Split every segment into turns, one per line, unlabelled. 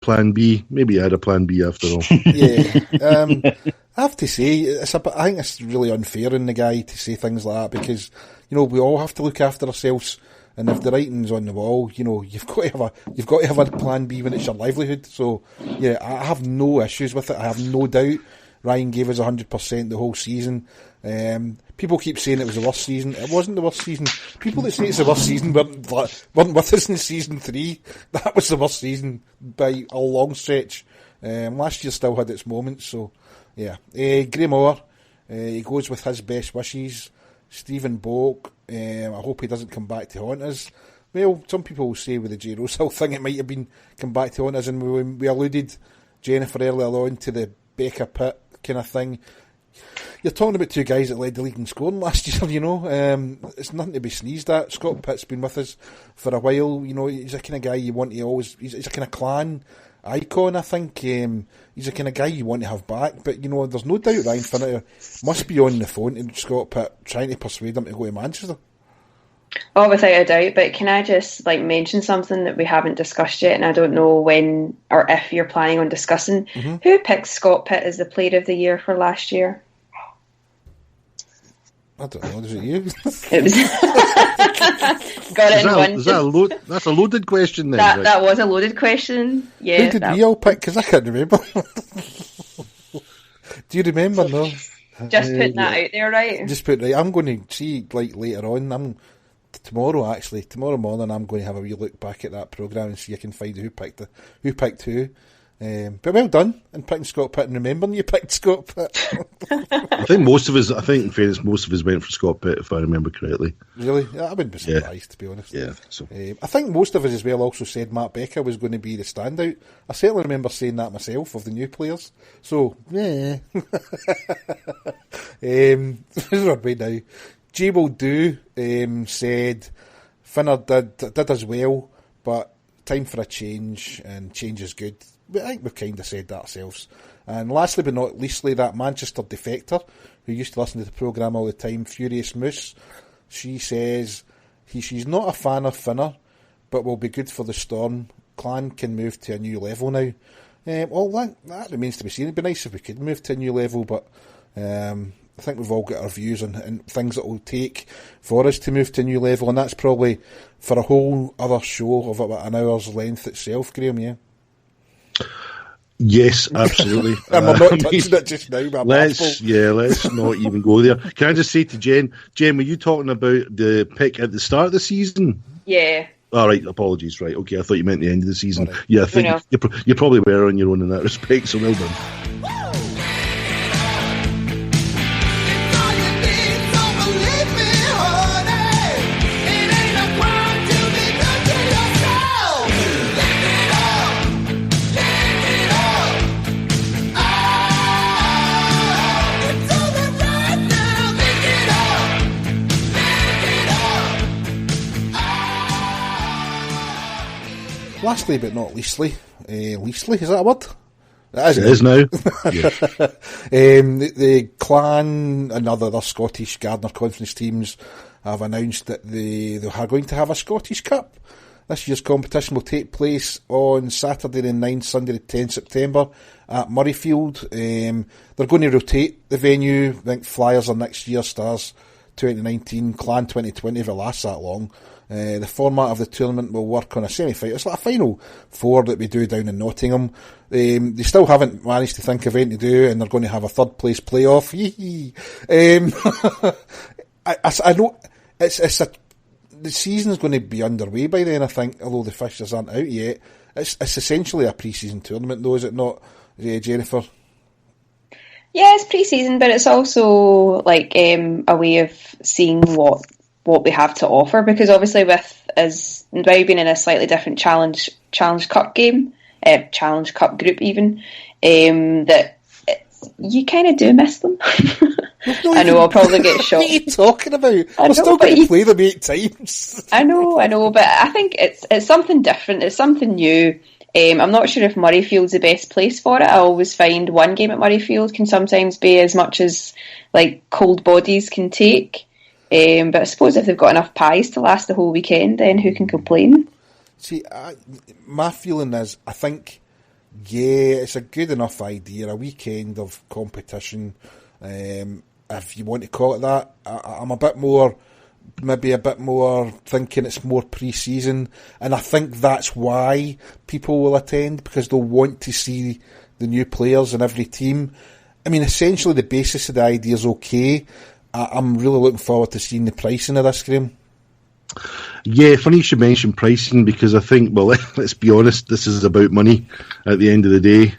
plan B. Maybe I had a plan B after all.
Yeah. I have to say, I think it's really unfair in the guy to say things like that because, we all have to look after ourselves. And if the writing's on the wall, you've got to have a plan B when it's your livelihood. So, yeah, I have no issues with it. I have no doubt Ryan gave us 100% the whole season. People keep saying it was the worst season. It wasn't the worst season. People that say it's the worst season weren't with us in season 3. That was the worst season by a long stretch. Last year still had its moments. So, yeah. Graham Orr, he goes with his best wishes. Stephen Boak, I hope he doesn't come back to haunt us. Well, some people will say with the J. Rosehill thing it might have been come back to haunt us, and we alluded, Jennifer, earlier on to the Becca Pitt kind of thing. You're talking about two guys that led the league in scoring last year, it's nothing to be sneezed at. Scott Pitt's been with us for a while, he's a kind of guy you want to always, he's a kind of clan icon, I think. He's the kind of guy you want to have back, but there's no doubt Ryan Finner must be on the phone to Scott Pitt trying to persuade him to go to Manchester.
Oh, without a doubt, but can I just mention something that we haven't discussed yet, and I don't know when or if you're planning on discussing. Mm-hmm. Who picked Scott Pitt as the player of the year for last year?
I don't know, is it you?
It was got it in one.
That's a loaded question then.
That was a loaded question. Yeah.
Who did we all pick? Because I can't remember. Do you remember? No.
Just putting that out there, right?
Just put right. I'm going to see later on. Tomorrow morning, I'm going to have a wee look back at that programme and see if I can find who picked who. But well done in picking Scott Pitt and remembering you picked Scott Pitt.
I think in fairness, most of us went for Scott Pitt, if I remember correctly.
Really? I wouldn't be surprised, to be honest.
Yeah. So.
I think most of us as well also said Matt Becca was going to be the standout. I certainly remember saying that myself of the new players. So, yeah. This is our way now. J-Will Do said Finner did as well, but time for a change, and change is good. I think we've kind of said that ourselves. And lastly but not leastly, that Manchester defector who used to listen to the programme all the time, Furious Moose, she says she's not a fan of Finner, but will be good for the Storm. Clan can move to a new level now. Well, that remains to be seen. It'd be nice if we could move to a new level, but I think we've all got our views on things that will take for us to move to a new level, and that's probably for a whole other show of about an hour's length itself, Graham, yeah?
Yes, absolutely.
And we're not touching it just now.
Let's not even go there. Can I just say to Jen, were you talking about the pick at the start of the season?
Yeah.
All right, apologies. Right, okay, I thought you meant the end of the season.
Right.
Yeah, I think you probably were on your own in that respect, so well done.
Lastly but not leastly, leastly, is that a word?
It is now.
The Clan and other Scottish Gardner Conference teams have announced that they are going to have a Scottish Cup. This year's competition will take place on Saturday the 9th, Sunday the 10th September at Murrayfield. They're going to rotate the venue. I think Flyers are next year, Stars 2019, Clan 2020 if it lasts that long. The format of the tournament will work on a semi-final. It's like a final four that we do down in Nottingham. They still haven't managed to think of anything to do, and they're going to have a third place playoff. I know the season's going to be underway by then, I think, although the fixtures aren't out yet. It's essentially a pre-season tournament, though, is it not, Jennifer?
Yeah, it's pre-season, but it's also like a way of seeing what we have to offer, because obviously with us now being in a slightly different challenge cup game, challenge cup group even, that you kind of do miss them. I know I'll probably get shot.
What are you talking about? We're still going to play them 8 times.
I know, but I think it's something different. It's something new. I'm not sure if Murrayfield's the best place for it. I always find one game at Murrayfield can sometimes be as much as like cold bodies can take. But I suppose if they've got enough pies to last the whole weekend, then who can complain?
See, my feeling is, I think Yeah, it's a good enough idea. A weekend of competition, if you want to call it that. I'm a bit more thinking it's more pre-season, and I think that's why people will attend, because they'll want to see the new players in every team. I mean, essentially the basis of the idea is okay. I'm really looking forward to seeing the pricing of this, Graham.
Yeah, funny you should mention pricing, because I think, well, let's be honest, this is about money at the end of the day.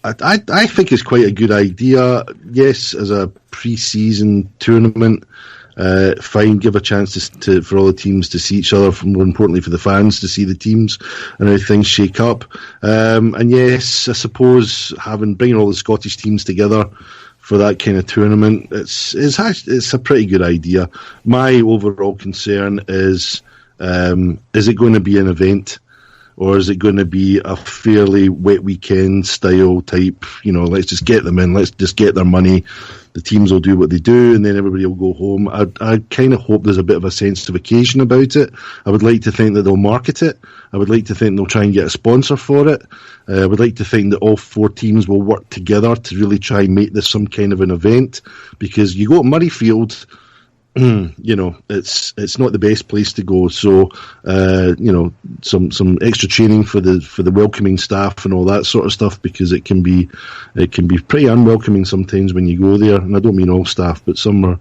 I think it's quite a good idea. Yes, as a pre-season tournament, fine, give a chance for all the teams to see each other, more importantly for the fans to see the teams and how things shake up. And yes, I suppose bringing all the Scottish teams together for that kind of tournament, it's a pretty good idea. My overall concern is it going to be an event, or is it going to be a fairly wet weekend style type, let's just get them in, let's just get their money, the teams will do what they do, and then everybody will go home. I kind of hope there's a bit of a sense of occasion about it. I would like to think that they'll market it. I would like to think they'll try and get a sponsor for it. I would like to think that all 4 teams will work together to really try and make this some kind of an event, because you go to Murrayfield, it's not the best place to go. So, some extra training for the welcoming staff and all that sort of stuff, because it can be pretty unwelcoming sometimes when you go there. And I don't mean all staff, but some are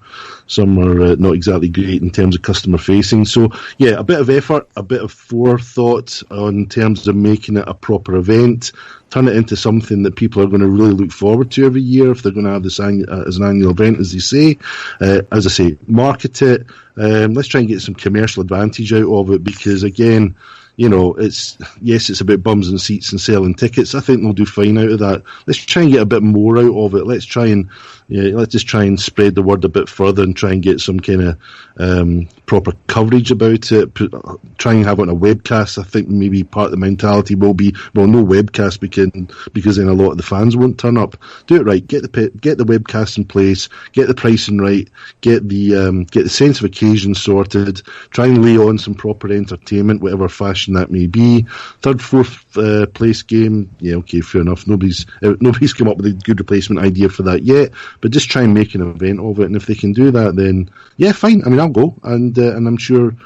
not exactly great in terms of customer facing. So yeah, a bit of effort, a bit of forethought in terms of making it a proper event. Turn it into something that people are going to really look forward to every year if they're going to have this as an annual event, as they say. As I say, market it. Let's try and get some commercial advantage out of it, because again, it's about bums and seats and selling tickets. I think they'll do fine out of that. Let's try and get a bit more out of it. Let's just try and spread the word a bit further and try and get some kind of proper coverage about it. Try and have it on a webcast. I think maybe part of the mentality will be, well, no webcast because then a lot of the fans won't turn up. Do it right. Get the webcast in place. Get the pricing right. Get the sense of occasion sorted. Try and lay on some proper entertainment, whatever fashion that may be. 3rd, 4th place game. Yeah, okay, fair enough. Nobody's come up with a good replacement idea for that yet. But just try and make an event of it, and if they can do that, then yeah, fine. I mean, I'll go, and I'm sure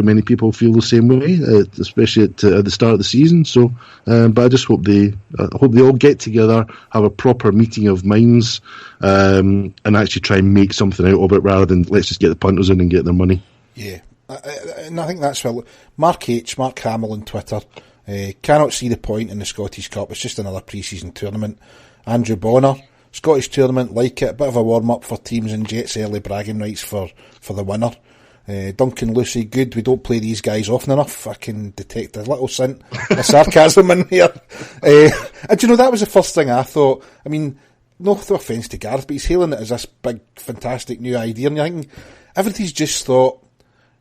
many people feel the same way, especially at the start of the season. So, but I just hope they all get together, have a proper meeting of minds, and actually try and make something out of it, rather than let's just get the punters in and get their money.
Yeah, and I think that's well. Mark Hamill on Twitter, cannot see the point in the Scottish Cup. It's just another pre-season tournament. Andrew Bonner, Scottish tournament, like it, a bit of a warm-up for teams and Jets early bragging rights for the winner. Duncan Lucy, good, we don't play these guys often enough. I can detect a little scent of sarcasm in here. And that was the first thing I thought. I mean, no offence to Gareth, but he's hailing it as this big, fantastic new idea, and you're thinking, everybody's just thought,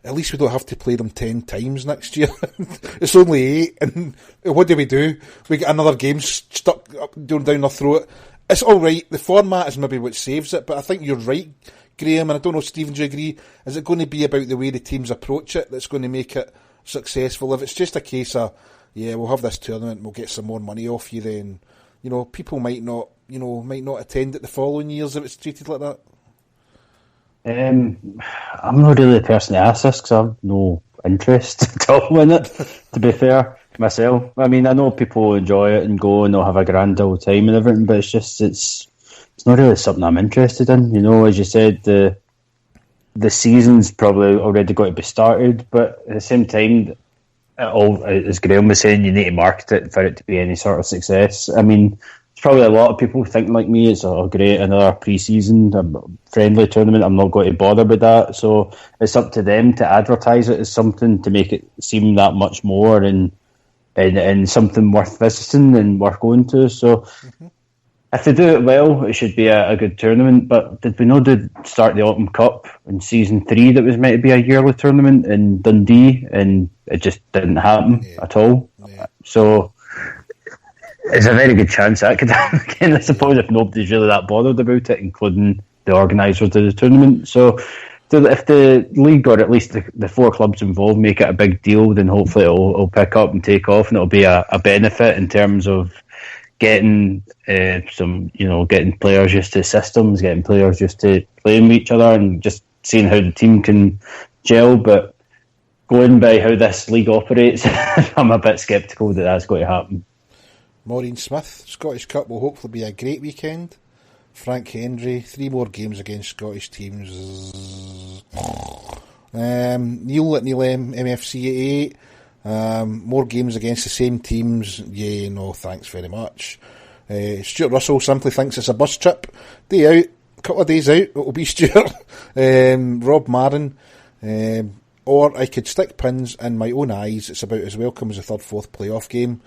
at least we don't have to play them 10 times next year. It's only 8, and what do? We get another game stuck down our throat. It's all right. The format is maybe what saves it, but I think you're right, Graham, and I don't know, Stephen, do you agree? Is it going to be about the way the teams approach it that's going to make it successful? If it's just a case of, yeah, we'll have this tournament, we'll get some more money off you, then, people might not attend it the following years if it's treated like that.
I'm not really the person to ask this, because I have no interest at all in it, to be fair, myself. I mean, I know people enjoy it and go and they'll have a grand old time and everything, but it's not really something I'm interested in. As you said, the season's probably already got to be started, but at the same time, as Graham was saying, you need to market it for it to be any sort of success. I mean, there's probably a lot of people thinking like me, it's great, another pre-season friendly tournament, I'm not going to bother with that. So it's up to them to advertise it as something to make it seem that much more and something worth visiting and worth going to. So if they do it well, it should be a good tournament. But did we not start the Autumn Cup in season 3 that was meant to be a yearly tournament in Dundee, and it just didn't happen at all? Yeah. So it's a very good chance that could happen again, I suppose, if nobody's really that bothered about it, including the organisers of the tournament. So So if the league, or at least the 4 clubs involved, make it a big deal, then hopefully it'll pick up and take off, and it'll be a benefit in terms of getting getting players used to systems, getting players used to playing with each other, and just seeing how the team can gel. But going by how this league operates, I'm a bit sceptical that that's going to happen.
Maureen Smith, Scottish Cup will hopefully be a great weekend. Frank Henry, 3 more games against Scottish teams. Neil at Neil MFC 88. More games against the same teams. Yeah, no, thanks very much. Stuart Russell simply thinks it's a bus trip. Day out, a couple of days out, it'll be Stuart. Rob Marin. Or I could stick pins in my own eyes. It's about as welcome as a 3rd, 4th playoff game.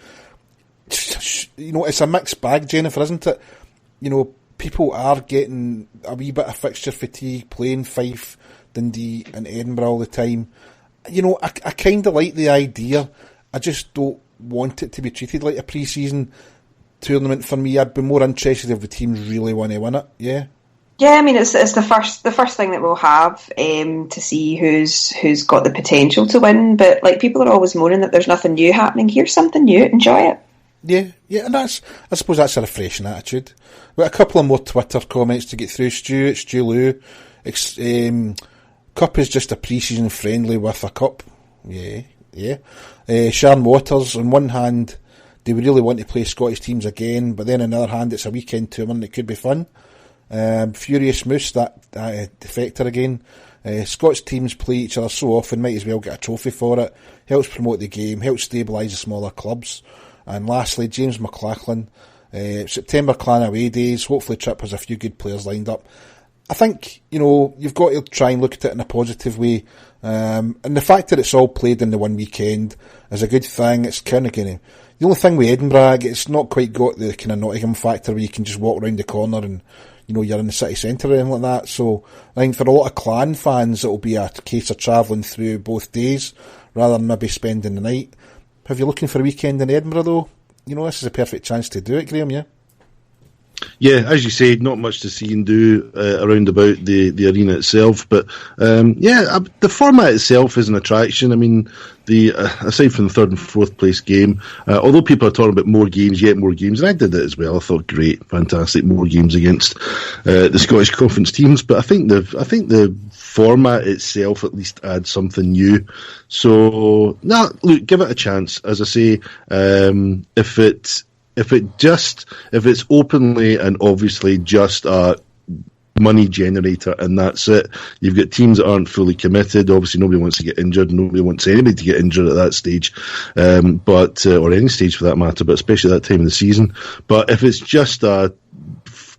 It's a mixed bag, Jennifer, isn't it? People are getting a wee bit of fixture fatigue, playing Fife, Dundee and Edinburgh all the time. I kind of like the idea. I just don't want it to be treated like a pre-season tournament for me. I'd be more interested if the teams really want to win it, yeah?
Yeah, I mean, it's the first thing that we'll have to see who's got the potential to win. But, people are always moaning that there's nothing new happening. Here's something new. Enjoy it.
Yeah, and I suppose that's a refreshing attitude. We've got a couple of more Twitter comments to get through. Stu Lou. Cup is just a pre-season friendly with a cup. Yeah. Sharon Waters, on one hand, they would really want to play Scottish teams again, but then on the other hand, it's a weekend tournament, it could be fun. Furious Moose, that defector again. Scottish teams play each other so often, might as well get a trophy for it. Helps promote the game, helps stabilise the smaller clubs. And lastly, James McLachlan, September Clan away days. Hopefully Tripp has a few good players lined up. I think, you've got to try and look at it in a positive way. And the fact that it's all played in the one weekend is a good thing. It's kind of the only thing with Edinburgh, it's not quite got the kind of Nottingham factor where you can just walk around the corner and, you're in the city centre or anything like that. So I think for a lot of Clan fans, it'll be a case of travelling through both days rather than maybe spending the night. If you're looking for a weekend in Edinburgh, though, this is a perfect chance to do it, Graham, yeah?
Yeah, as you say, not much to see and do around about the arena itself, but the format itself is an attraction. I mean, aside from the 3rd and 4th place game, although people are talking about more games, and I did it as well. I thought, great, fantastic, more games against the Scottish Conference teams, but I think the format itself at least adds something new. So, look, give it a chance. As I say, if it's openly and obviously just a money generator and that's it, you've got teams that aren't fully committed. Obviously, nobody wants to get injured. Nobody wants anybody to get injured at that stage, or any stage for that matter, but especially that time of the season. But if it's just a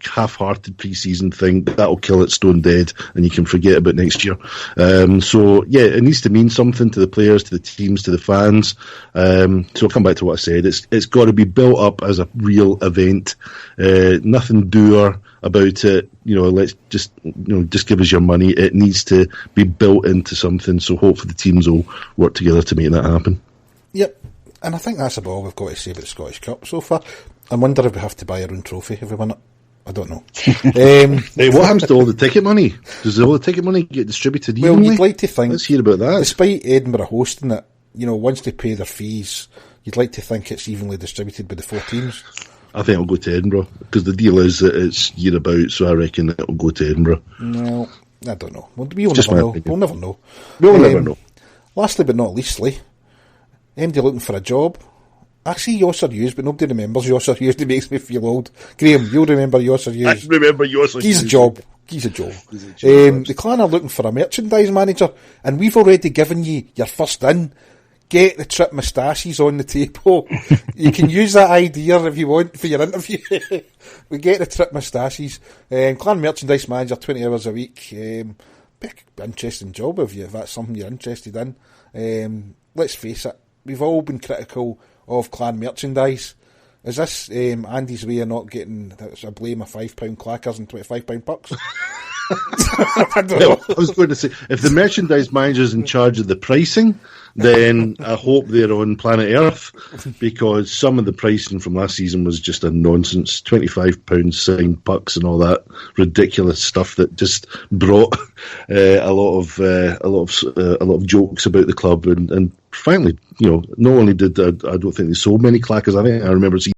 half-hearted pre-season thing, that'll kill it stone dead and you can forget about next year. It needs to mean something to the players, to the teams, to the fans. So I'll come back to what I said. It's got to be built up as a real event. Nothing doer about it. Let's just give us your money. It needs to be built into something, so hopefully the teams will work together to make that happen. Yep.
And I think that's about all we've got to say about the Scottish Cup so far. I wonder if we have to buy our own trophy if we win it. I don't know.
What happens to all the ticket money? Does all the ticket money get distributed evenly?
Well, you'd like to think...
Let's hear about that.
Despite Edinburgh hosting it, once they pay their fees, you'd like to think it's evenly distributed by the 4 teams.
I think it'll go to Edinburgh, because the deal is that it's year about, so I reckon it'll go to Edinburgh.
No, I don't know. We'll never know. We'll never know.
We'll never know.
Lastly but not leastly, MD looking for a job. I see Yosser Hughes, but nobody remembers Yosser Hughes. It makes me feel old. Graham, you'll remember Yosser Hughes.
I remember Yosser Hughes.
He's a job. The Clan are looking for a merchandise manager, and we've already given you your first in. Get the Tripp moustaches on the table. You can use that idea if you want for your interview. We get the Tripp moustaches. Clan merchandise manager, 20 hours a week. Big interesting job if that's something you're interested in. Let's face it, we've all been critical of Clan merchandise. Is this Andy's way of not getting a blame of £5 clackers and £25 pucks? I don't know.
I was going to say, if the merchandise manager's in charge of the pricing, then I hope they're on planet Earth, because some of the pricing from last season was just a nonsense. £25 signed pucks and all that ridiculous stuff that just brought a lot of jokes about the club, and frankly, not only did I don't think they sold many clackers. I think I remember seeing